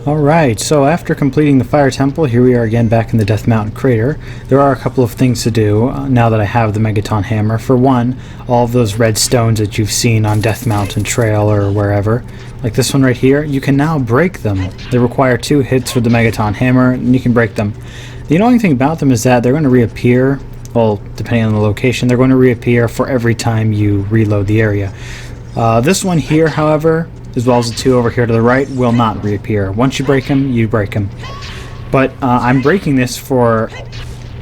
Alright, so after completing the Fire Temple, here we are again back in the Death Mountain crater. There are a couple of things to do now that I have the Megaton Hammer. For one, all of those red stones that you've seen on Death Mountain Trail or wherever, like this one right here, you can now break them. They require 2 hits with the Megaton Hammer, and you can break them. The annoying thing about them is that they're going to reappear, well, depending on the location, they're going to reappear for every time you reload the area. This one here, however, as well as the 2 over here to the right, will not reappear. Once you break them, you break them. But I'm breaking this for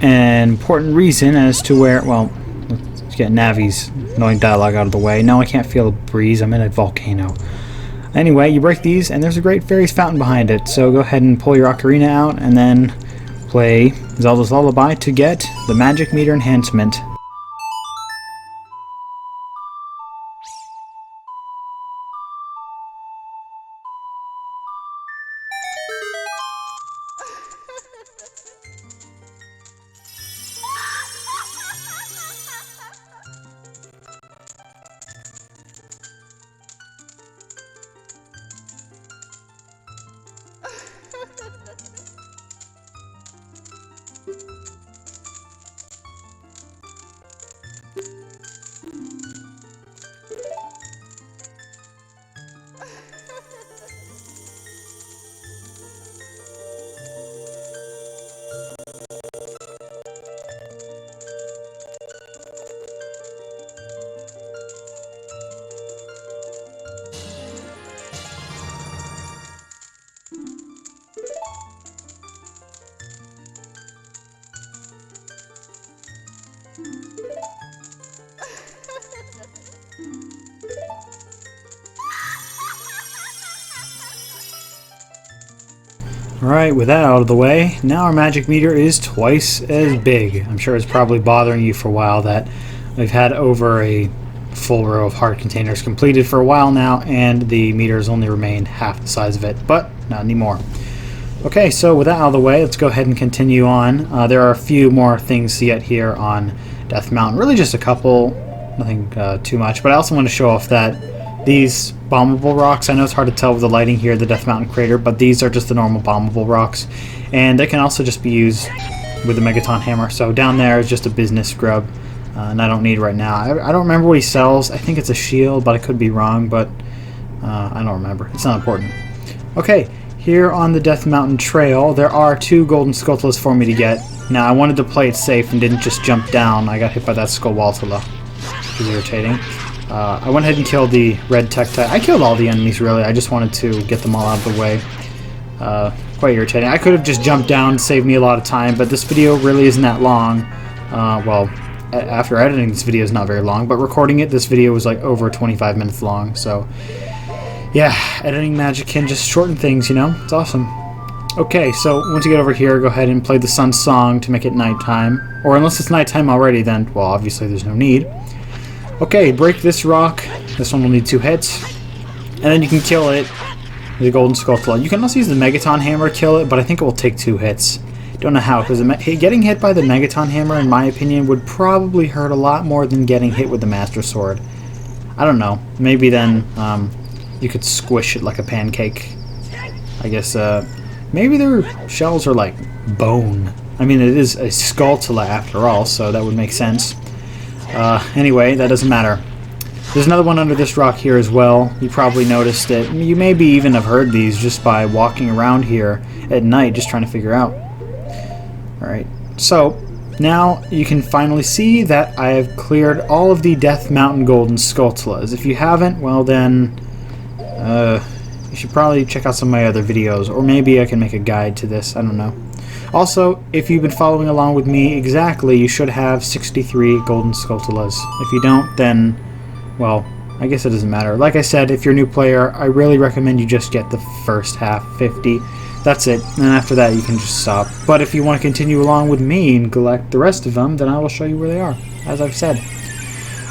an important reason as to where, well, let's get Navi's annoying dialogue out of the way. No, I can't feel a breeze. I'm in a volcano. Anyway, you break these, and there's a Great Fairy's Fountain behind it. So go ahead and pull your Ocarina out, and then play Zelda's Lullaby to get the Magic Meter Enhancement. Alright, with that out of the way, now our magic meter is twice as big. I'm sure it's probably bothering you for a while that we've had over a full row of heart containers completed for a while now, and the meter has only remained half the size of it, but not anymore. Okay, so with that out of the way, let's go ahead and continue on. There are a few more things to get here on Death Mountain. Really just a couple, nothing too much, but I also want to show off that these bombable rocks, I know it's hard to tell with the lighting here, the Death Mountain crater, but these are just the normal bombable rocks, and they can also just be used with the Megaton Hammer. So down there is just a business scrub, and I don't need it right now. I don't remember what he sells. I think it's a shield, but I could be wrong, but I don't remember. It's not important. Okay, here on the Death Mountain Trail, there are 2 Golden Skulltulas for me to get. Now, I wanted to play it safe and didn't just jump down. I got hit by that Skulltulas, which is irritating. I went ahead and killed the red Tektite. I killed all the enemies, really. I just wanted to get them all out of the way. Quite irritating. I could have just jumped down, saved me a lot of time, but this video really isn't that long. Well, after editing, this video is not very long, but recording it, this video was like over 25 minutes long, so yeah, editing magic can just shorten things, you know? It's awesome. Okay, so once you get over here, go ahead and play the Sun Song to make it nighttime. Or unless it's nighttime already, then, well, obviously there's no need. Okay, break this rock. This one will need 2 hits. And then you can kill it with the Golden Skulltula. You can also use the Megaton Hammer to kill it, but I think it will take 2 hits. Don't know how, because getting hit by the Megaton Hammer, in my opinion, would probably hurt a lot more than getting hit with the Master Sword. I don't know. Maybe then you could squish it like a pancake. I guess maybe their shells are like bone. I mean, it is a Skulltula after all, so that would make sense. Anyway, that doesn't matter. There's another one under this rock here as well. You probably noticed it. You maybe even have heard these just by walking around here at night, just trying to figure out. Alright, so now you can finally see that I have cleared all of the Death Mountain Golden Skulltulas. If you haven't, well then, you should probably check out some of my other videos, or maybe I can make a guide to this, I don't know. Also, if you've been following along with me exactly, you should have 63 Golden Skulltulas. If you don't, then, well, I guess it doesn't matter. Like I said, if you're a new player, I really recommend you just get the first half, 50. That's it, and after that you can just stop. But if you want to continue along with me and collect the rest of them, then I will show you where they are, as I've said.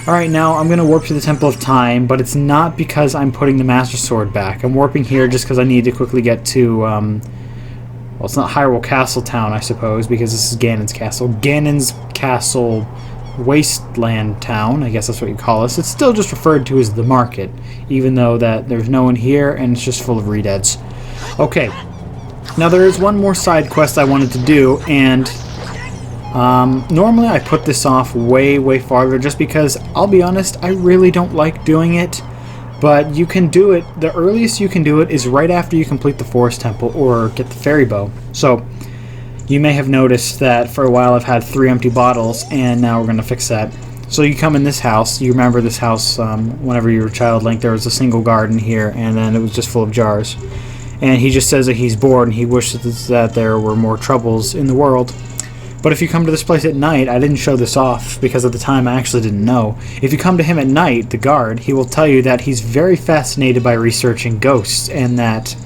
Alright, now I'm going to warp to the Temple of Time, but it's not because I'm putting the Master Sword back. I'm warping here just because I need to quickly get to, well, it's not Hyrule Castle Town, I suppose, because this is Ganon's Castle. Ganon's Castle Wasteland Town, I guess that's what you call us. It's still just referred to as the market, even though that there's no one here and it's just full of redeads. Okay, Now there is one more side quest I wanted to do, and normally I put this off way farther just because, I'll be honest, I really don't like doing it. But you can do it, the earliest you can do it is right after you complete the Forest Temple or get the Fairy Bow. So, you may have noticed that for a while I've had 3 empty bottles, and now we're going to fix that. So you come in this house, you remember this house, whenever you were a child, Link, there was a single garden here, and then it was just full of jars. And he just says that he's bored and he wishes that there were more troubles in the world. But if you come to this place at night, I didn't show this off because at the time I actually didn't know. If you come to him at night, the guard, he will tell you that he's very fascinated by researching ghosts and that,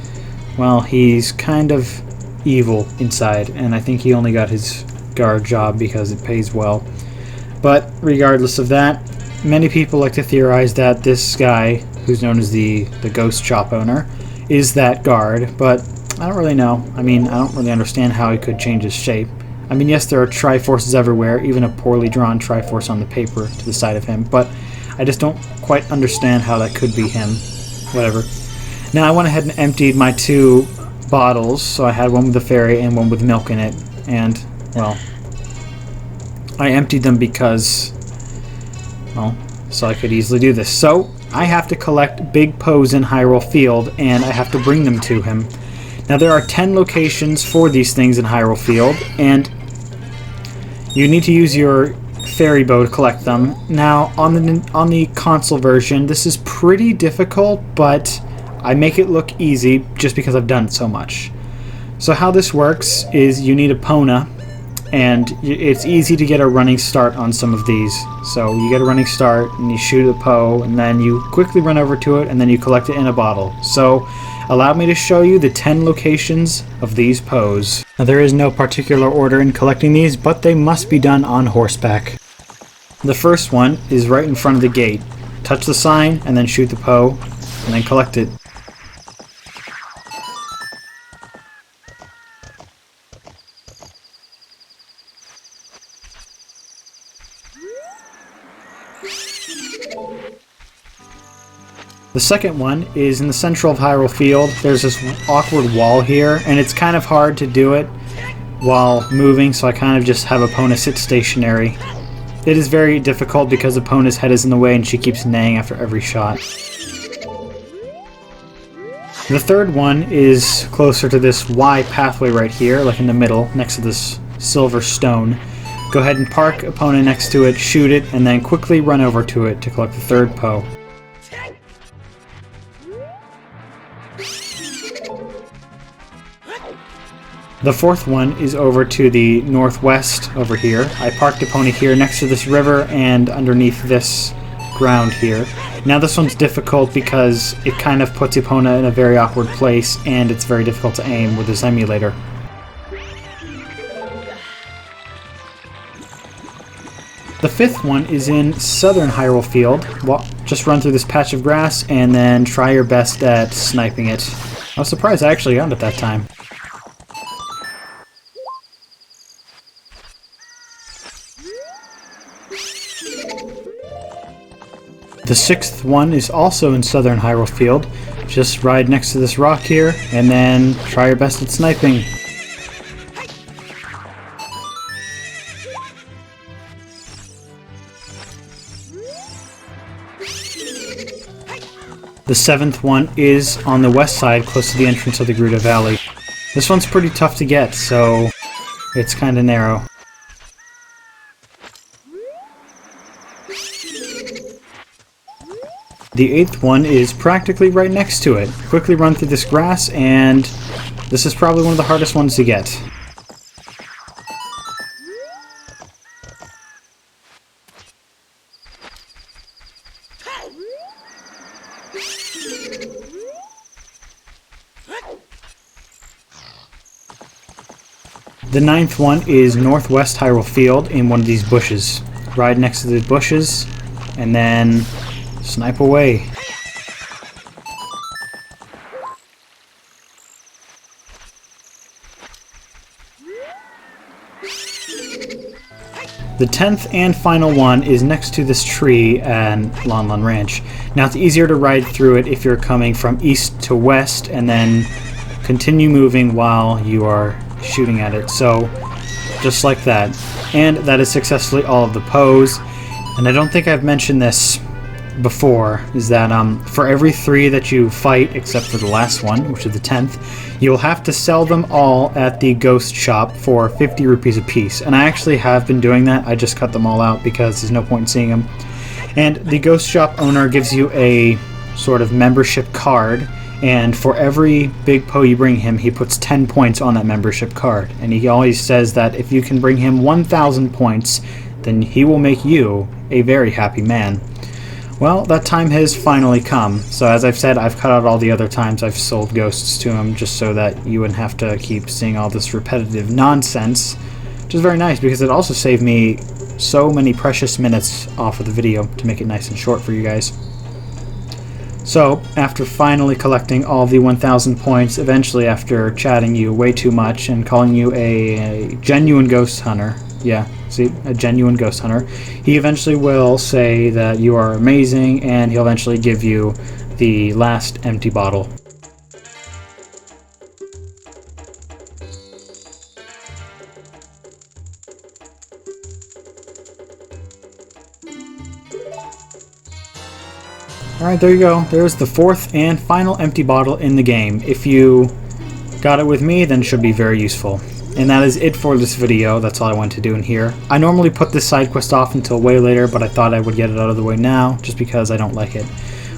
well, he's kind of evil inside. And I think he only got his guard job because it pays well. But regardless of that, many people like to theorize that this guy, who's known as the ghost shop owner, is that guard, but I don't really know. I mean, I don't really understand how he could change his shape. I mean, yes, there are Triforces everywhere, even a poorly drawn Triforce on the paper to the side of him, but I just don't quite understand how that could be him. Whatever. Now, I went ahead and emptied my 2 bottles, so I had one with the fairy and one with milk in it, and, well, I emptied them because, well, so I could easily do this. So, I have to collect Big Poes in Hyrule Field, and I have to bring them to him. Now, there are 10 locations for these things in Hyrule Field, and you need to use your Fairy Bow to collect them. Now, on the console version, this is pretty difficult, but I make it look easy just because I've done it so much. So how this works is you need a Pona, and it's easy to get a running start on some of these. So you get a running start, and you shoot a Poe, and then you quickly run over to it, and then you collect it in a bottle. So allow me to show you the 10 locations of these Poes. Now, there is no particular order in collecting these, but they must be done on horseback. The first one is right in front of the gate. Touch the sign, and then shoot the Poe, and then collect it. The second one is in the central of Hyrule Field. There's this awkward wall here, and it's kind of hard to do it while moving, so I kind of just have Epona sit stationary. It is very difficult because Epona's head is in the way and she keeps neighing after every shot. The third one is closer to this Y pathway right here, like in the middle, next to this silver stone. Go ahead and park Epona next to it, shoot it, and then quickly run over to it to collect the third Poe. The fourth one is over to the northwest over here. I parked Epona here next to this river and underneath this ground here. Now this one's difficult because it kind of puts Epona in a very awkward place and it's very difficult to aim with this emulator. The fifth one is in southern Hyrule Field. Well, just run through this patch of grass and then try your best at sniping it. I was surprised I actually got it that time. The sixth one is also in southern Hyrule Field. Just ride next to this rock here, and then try your best at sniping. The seventh one is on the west side, close to the entrance of the Gerudo Valley. This one's pretty tough to get, so it's kind of narrow. The eighth one is practically right next to it. Quickly run through this grass, and this is probably one of the hardest ones to get. The ninth one is northwest Hyrule Field in one of these bushes. Ride next to the bushes, and then snipe away. The 10th and final one is next to this tree at Lon Lon Ranch. Now it's easier to ride through it if you're coming from east to west and then continue moving while you are shooting at it. So, just like that. And that is successfully all of the Poes. And I don't think I've mentioned this before, is that for every 3 that you fight, except for the last one, which is the 10th, you'll have to sell them all at the ghost shop for 50 rupees a piece. And I actually have been doing that. I just cut them all out because there's no point in seeing them. And the ghost shop owner gives you a sort of membership card, and for every Big Poe you bring him, he puts 10 points on that membership card. And he always says that if you can bring him 1,000 points, then he will make you a very happy man. Well, that time has finally come. So as I've said, I've cut out all the other times I've sold ghosts to him, just so that you wouldn't have to keep seeing all this repetitive nonsense, which is very nice because it also saved me so many precious minutes off of the video to make it nice and short for you guys. So, after finally collecting all the 1,000 points, eventually after chatting you way too much and calling you a genuine ghost hunter, yeah, see, a genuine ghost hunter, he eventually will say that you are amazing, and he'll eventually give you the last empty bottle. Alright, there you go. There's the 4th and final empty bottle in the game. If you got it with me, then it should be very useful. And that is it for this video. That's all I wanted to do in here. I normally put this side quest off until way later, but I thought I would get it out of the way now, just because I don't like it.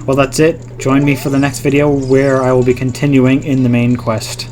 Well, that's it. Join me for the next video, where I will be continuing in the main quest.